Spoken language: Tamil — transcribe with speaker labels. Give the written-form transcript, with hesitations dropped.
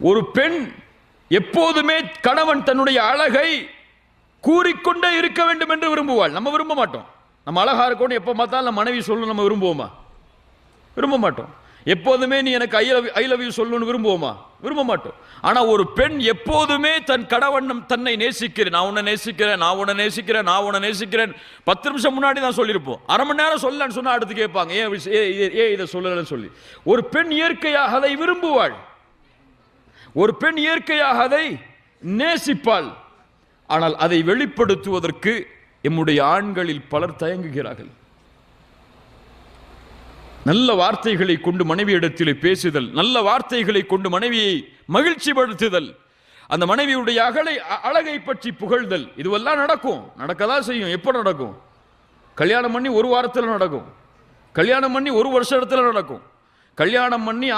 Speaker 1: ஒரு பெண் எப்போதுமே கணவன் தன்னுடைய அழகை கூறிக்கொண்டே இருக்க வேண்டும் என்று விரும்புவாள். நம்ம விரும்ப மாட்டோம். நம்ம அழகா இருக்கணும் எப்போ பார்த்தாலும் மனைவி சொல்லணும் நம்ம விரும்புவோமா? விரும்ப மாட்டோம். எப்போதுமே நீ எனக்கு ஐ லவ் யூ சொல்லணும்னு விரும்புவோமா? விரும்ப மாட்டோம். ஆனா ஒரு பெண் எப்போதுமே தன் கணவன் தன்னை நேசிக்கிறேன், நான் உன்னை நேசிக்கிறேன், நான் உன்னை நேசிக்கிறேன், நான் உன்னை நேசிக்கிறேன் 10 நிமிஷம் முன்னாடி தான் சொல்லியிருப்போம். அரை மணி நேரம் சொல்லலன்னு சொன்னா அடுத்து கேட்பாங்க ஏன் இதை சொல்லலன்னு சொல்லி. ஒரு பெண் இயற்கையாக அதை விரும்புவாள். ஒரு பெண் இயற்கையாக அதை நேசிப்பாள். ஆனால் அதை வெளிப்படுத்துவதற்கு எம்முடைய ஆண்களில் பலர் தயங்குகிறார்கள். நல்ல வார்த்தைகளை கொண்டு மனைவியிடத்தில் பேசுதல், நல்ல வார்த்தைகளை கொண்டு மனைவியை மகிழ்ச்சிப்படுத்துதல், அந்த மனைவியுடைய அழகை பற்றி புகழ்தல், இதுவெல்லாம் நடக்கும், நடக்கதான் செய்யும். எப்போ நடக்கும்? கல்யாணம் பண்ணி ஒரு வாரத்தில் நடக்கும், கல்யாணம் பண்ணி ஒரு வருஷத்துல நடக்கும், கல்யாணம் பண்ணி